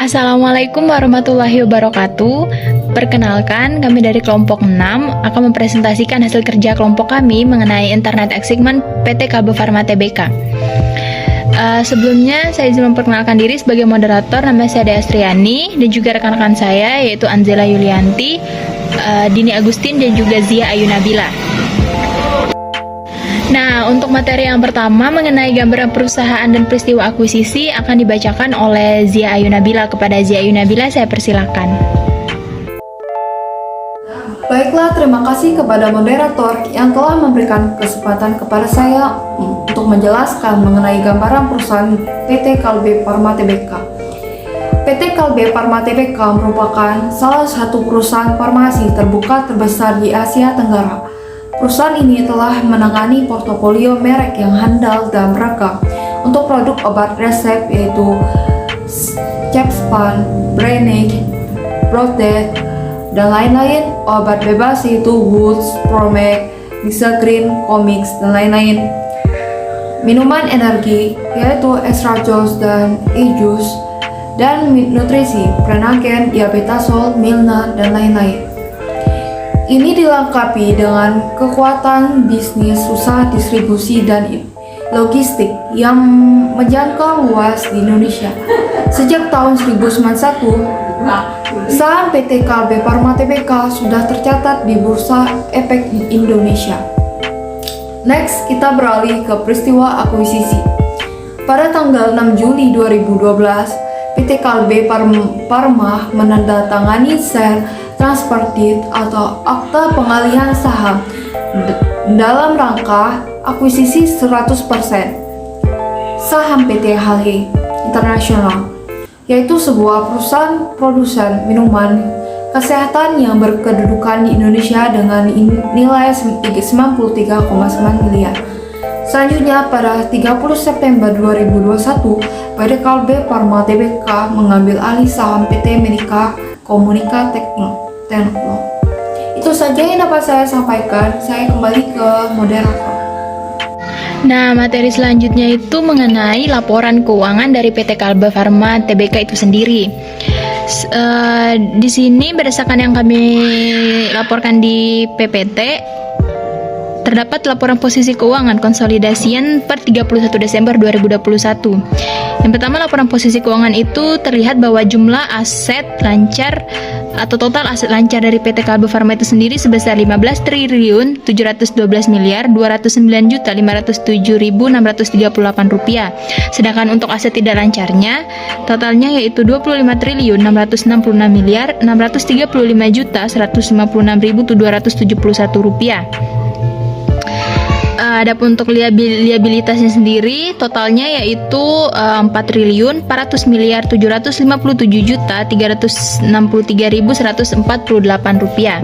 Assalamualaikum warahmatullahi wabarakatuh. Perkenalkan, kami dari kelompok 6 akan mempresentasikan hasil kerja kelompok kami mengenai Internet Achievement PT Kalbe Farma Tbk. Sebelumnya saya izin memperkenalkan diri sebagai moderator. Nama saya Dea Astriani dan juga rekan-rekan saya yaitu Anzela Yulianti, Dini Agustin dan juga Zia Ayu Nabila. Nah, untuk materi yang pertama mengenai gambaran perusahaan dan peristiwa akuisisi akan dibacakan oleh Zia Ayu Nabila. Kepada Zia Ayu Nabila, saya persilakan. Baiklah, terima kasih kepada moderator yang telah memberikan kesempatan kepada saya untuk menjelaskan mengenai gambaran perusahaan PT Kalbe Farma Tbk. PT Kalbe Farma Tbk merupakan salah satu perusahaan farmasi terbuka terbesar di Asia Tenggara. Perusahaan ini telah menangani portofolio merek yang handal dan beragam untuk produk obat resep yaitu Cefspan, Brenic, Brodet, dan lain-lain, obat bebas yaitu Woods, Promac, Green, Comix, dan lain-lain. Minuman energi yaitu Extra Juice dan E-Juice, dan nutrisi Prenagen, Diabetasol, Milna, dan lain-lain. Ini dilengkapi dengan kekuatan bisnis usaha distribusi dan logistik yang menjangkau luas di Indonesia. Sejak tahun 1991, saham PT Kalbe Farma Tbk sudah tercatat di Bursa Efek Indonesia. Next, kita beralih ke peristiwa akuisisi. Pada tanggal 6 Juli 2012, PT Kalbe Farma menandatangani share transfer deed atau akta pengalihan saham dalam rangka akuisisi 100% saham PT Halle International, yaitu sebuah perusahaan produsen minuman kesehatan yang berkedudukan di Indonesia dengan nilai 93,9 miliar. Selanjutnya, pada 30 September 2021, PT Kalbe Farma Tbk mengambil alih saham PT Medika Komunika Tekno. Itu saja yang dapat saya sampaikan. Saya kembali ke moderator. Nah, materi selanjutnya itu mengenai laporan keuangan dari PT Kalbe Farma Tbk itu sendiri. Di sini berdasarkan yang kami laporkan di PPT, terdapat laporan posisi keuangan konsolidasian per 31 Desember 2021. Yang pertama, laporan posisi keuangan itu terlihat bahwa jumlah aset lancar atau total aset lancar dari PT Kalbe Farma itu sendiri sebesar 15.712.209.507.638 rupiah. Sedangkan untuk aset tidak lancarnya totalnya yaitu 25.635.635.156.271 rupiah. Adapun untuk liabilitasnya sendiri totalnya yaitu 4.457.363.163.148 rupiah.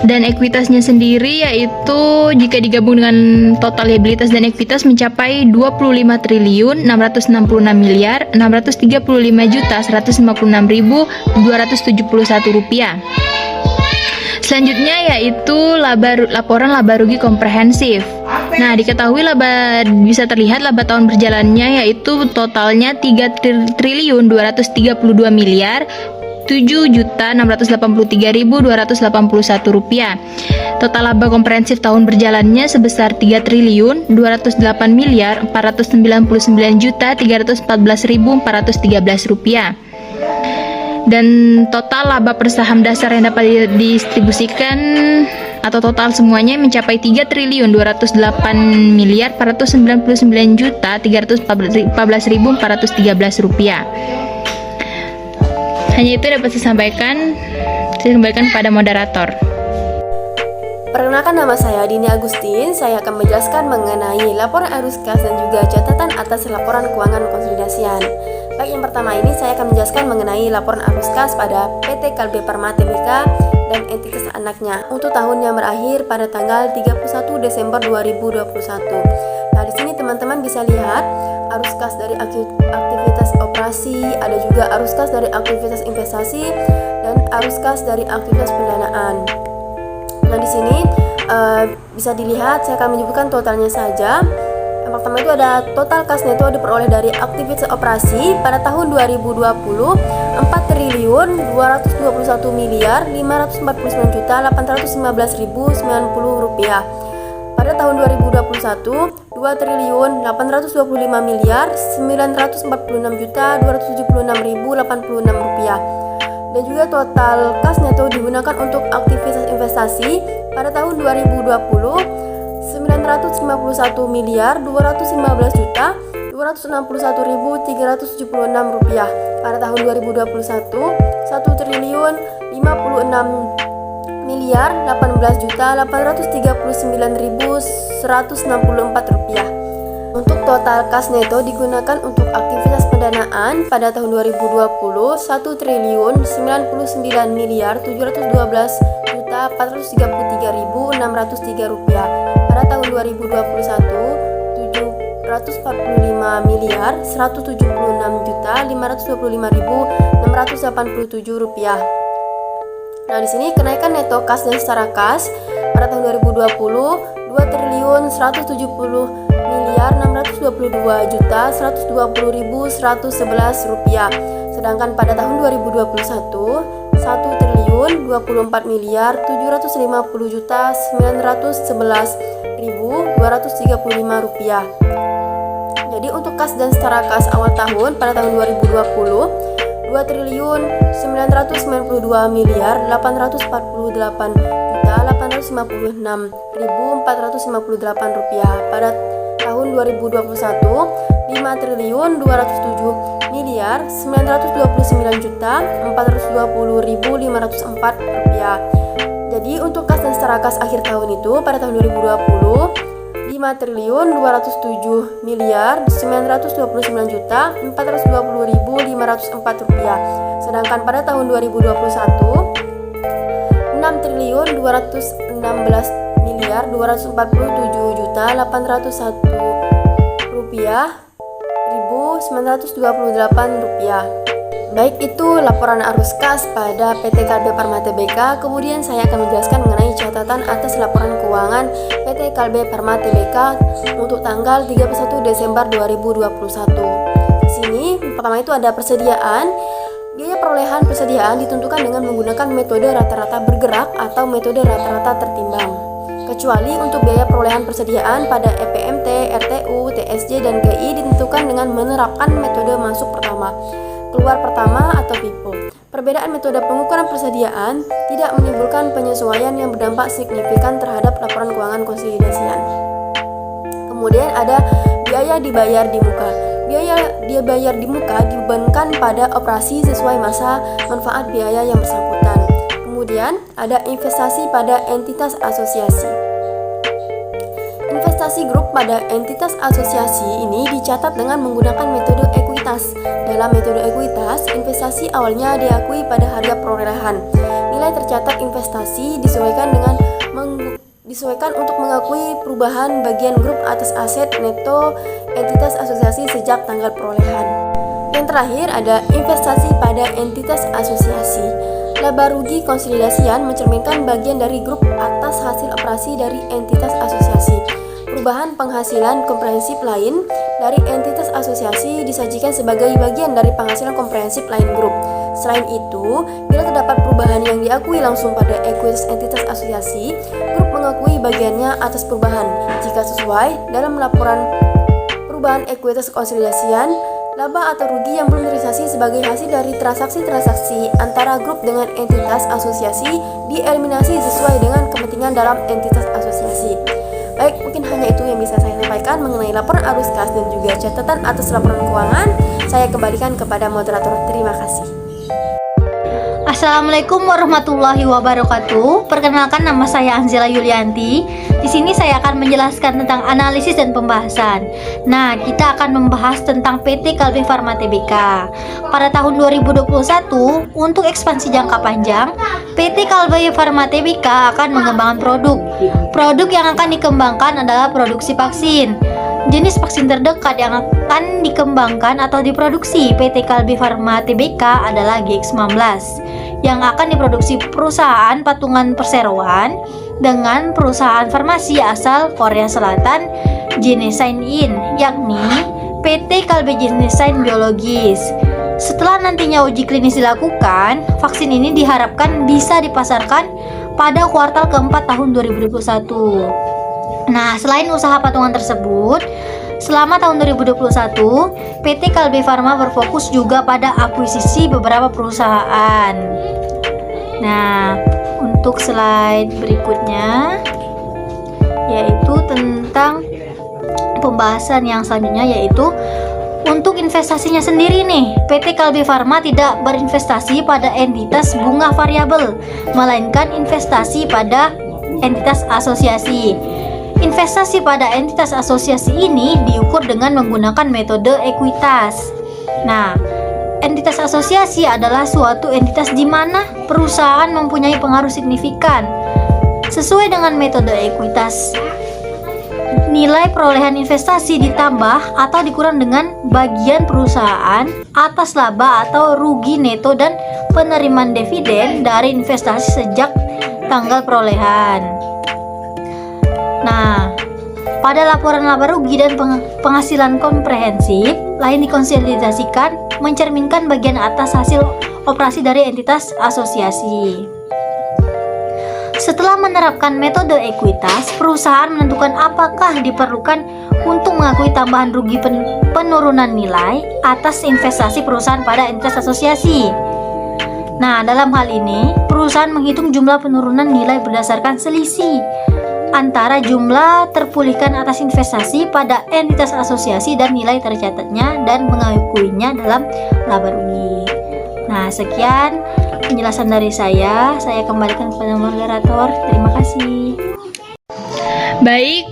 Dan ekuitasnya sendiri yaitu jika digabung dengan total liabilitas dan ekuitas mencapai 25.635.156.271 rupiah. Selanjutnya yaitu laporan laba rugi komprehensif. Nah, diketahui bisa terlihat laba tahun berjalannya yaitu totalnya 3.332.007.683.281 rupiah. Total laba komprehensif tahun berjalannya sebesar 3.208.499.314.413 rupiah. Dan total laba per saham dasar yang dapat didistribusikan atau total semuanya mencapai 3.289.499.314.413 rupiah. Hanya itu dapat saya sampaikan. Saya kembalikan kepada moderator. Perkenalkan, nama saya Dini Agustin. Saya akan menjelaskan mengenai laporan arus kas dan juga catatan atas laporan keuangan konsolidasian. Baik, yang pertama ini saya akan menjelaskan mengenai laporan arus kas pada PT Kalbe Farma Tbk dan entitas anaknya untuk tahun yang berakhir pada tanggal 31 Desember 2021. Nah, di sini teman-teman bisa lihat arus kas dari aktivitas operasi, ada juga arus kas dari aktivitas investasi dan arus kas dari aktivitas pendanaan. Nah, di sini bisa dilihat saya akan menyebutkan totalnya saja. Yang Yang pertama itu ada total kas neto diperoleh dari aktivitas operasi pada tahun 2020 4.221.549.815.090 rupiah. Pada tahun 2021 2.850.946.276.086 rupiah. Dan juga total kas neto digunakan untuk aktivitas investasi pada tahun 2020 951.215.261.376 rupiah. Pada tahun 2021 1.018.18.839.164 rupiah. Untuk total kas neto digunakan untuk aktivitas pendanaan pada tahun 2020 1.999.712.433.603 rupiah. Pada tahun 2021 745.176.525.687 rupiah. Nah, di sini kenaikan neto kas dan secara kas pada tahun 2020 2.622.120.120.111 rupiah. Sedangkan pada tahun 2021 1.024.070.911.235 rupiah. Jadi untuk kas dan setara kas awal tahun pada tahun 2020 2.949.848.856.458 rupiah. Pada tahun 2021 5.229.929.420.504 rupiah. Jadi untuk kas dan setara kas akhir tahun itu pada tahun 2020 5.229.929.420.504 rupiah. Sedangkan pada tahun 2021 6.249.247.801 rupiah 1.928 rupiah. Baik, itu laporan arus kas pada PT Kalbe Farma Tbk. Kemudian saya akan menjelaskan mengenai catatan atas laporan keuangan PT Kalbe Farma Tbk untuk tanggal 31 Desember 2021. Di sini pertama itu ada persediaan. Biaya perolehan persediaan ditentukan dengan menggunakan metode rata-rata bergerak atau metode rata-rata tertimbang. Kecuali untuk biaya perolehan persediaan pada EPMT, RTU, TSJ, dan GI ditentukan dengan menerapkan metode masuk pertama, keluar pertama atau FIFO. Perbedaan metode pengukuran persediaan tidak menimbulkan penyesuaian yang berdampak signifikan terhadap laporan keuangan konsolidasian. Kemudian ada biaya dibayar di muka. Biaya dia bayar di muka dibebankan pada operasi sesuai masa manfaat biaya yang bersangkutan. Kemudian ada investasi pada entitas asosiasi. Investasi grup pada entitas asosiasi ini dicatat dengan menggunakan metode ekuitas. Dalam metode ekuitas, investasi awalnya diakui pada harga perolehan. Nilai tercatat investasi disesuaikan untuk mengakui perubahan bagian grup atas aset neto entitas asosiasi sejak tanggal perolehan. Yang terakhir ada investasi pada entitas asosiasi. Laba rugi konsolidasian mencerminkan bagian dari grup atas hasil operasi dari entitas asosiasi. Perubahan penghasilan komprehensif lain dari entitas asosiasi disajikan sebagai bagian dari penghasilan komprehensif lain grup. Selain itu, bila terdapat perubahan yang diakui langsung pada ekuitas entitas asosiasi, grup mengakui bagiannya atas perubahan. Jika sesuai dalam laporan perubahan ekuitas konsolidasian, laba atau rugi yang belum terealisasi sebagai hasil dari transaksi-transaksi antara grup dengan entitas asosiasi dieliminasi sesuai dengan kepentingan dalam entitas asosiasi. Baik, mungkin hanya itu yang bisa saya sampaikan mengenai laporan arus kas dan juga catatan atas laporan keuangan. Saya kembalikan kepada moderator. Terima kasih. Assalamualaikum warahmatullahi wabarakatuh. Perkenalkan, nama saya Anzela Yulianti. Di sini saya akan menjelaskan tentang analisis dan pembahasan. Nah, kita akan membahas tentang PT Kalbe Farma Tbk. Pada tahun 2021, untuk ekspansi jangka panjang, PT Kalbe Farma Tbk akan mengembangkan produk. Produk yang akan dikembangkan adalah produksi vaksin. Jenis vaksin terdekat yang akan dikembangkan atau diproduksi PT Kalbe Farma Tbk adalah GX19 yang akan diproduksi perusahaan patungan perseroan dengan perusahaan farmasi asal Korea Selatan Genesign In, yakni PT Kalbe Genesign Biologis. Setelah nantinya uji klinis dilakukan, vaksin ini diharapkan bisa dipasarkan pada kuartal keempat tahun 2021. Nah, selain usaha patungan tersebut, selama tahun 2021, PT Kalbe Farma berfokus juga pada akuisisi beberapa perusahaan. Nah, untuk slide berikutnya yaitu tentang pembahasan yang selanjutnya, yaitu untuk investasinya sendiri nih, PT Kalbe Farma tidak berinvestasi pada entitas bunga variabel, melainkan investasi pada entitas asosiasi. Investasi pada entitas asosiasi ini diukur dengan menggunakan metode ekuitas. Nah, entitas asosiasi adalah suatu entitas di mana perusahaan mempunyai pengaruh signifikan. Sesuai dengan metode ekuitas, nilai perolehan investasi ditambah atau dikurang dengan bagian perusahaan atas laba atau rugi neto dan penerimaan dividen dari investasi sejak tanggal perolehan. Nah, pada laporan laba rugi dan penghasilan komprehensif lain dikonsolidasikan mencerminkan bagian atas hasil operasi dari entitas asosiasi. Setelah menerapkan metode ekuitas, perusahaan menentukan apakah diperlukan untuk mengakui tambahan rugi penurunan nilai atas investasi perusahaan pada entitas asosiasi. Nah, dalam hal ini, perusahaan menghitung jumlah penurunan nilai berdasarkan selisih antara jumlah terpulihkan atas investasi pada entitas asosiasi dan nilai tercatatnya dan mengakuinya dalam laba rugi. Nah, sekian penjelasan dari saya kembalikan kepada moderator. Terima kasih. Baik,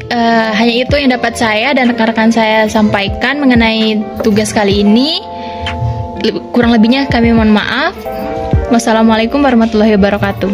hanya itu yang dapat saya dan rekan-rekan saya sampaikan mengenai tugas kali ini. Kurang lebihnya kami mohon maaf. Wassalamualaikum warahmatullahi wabarakatuh.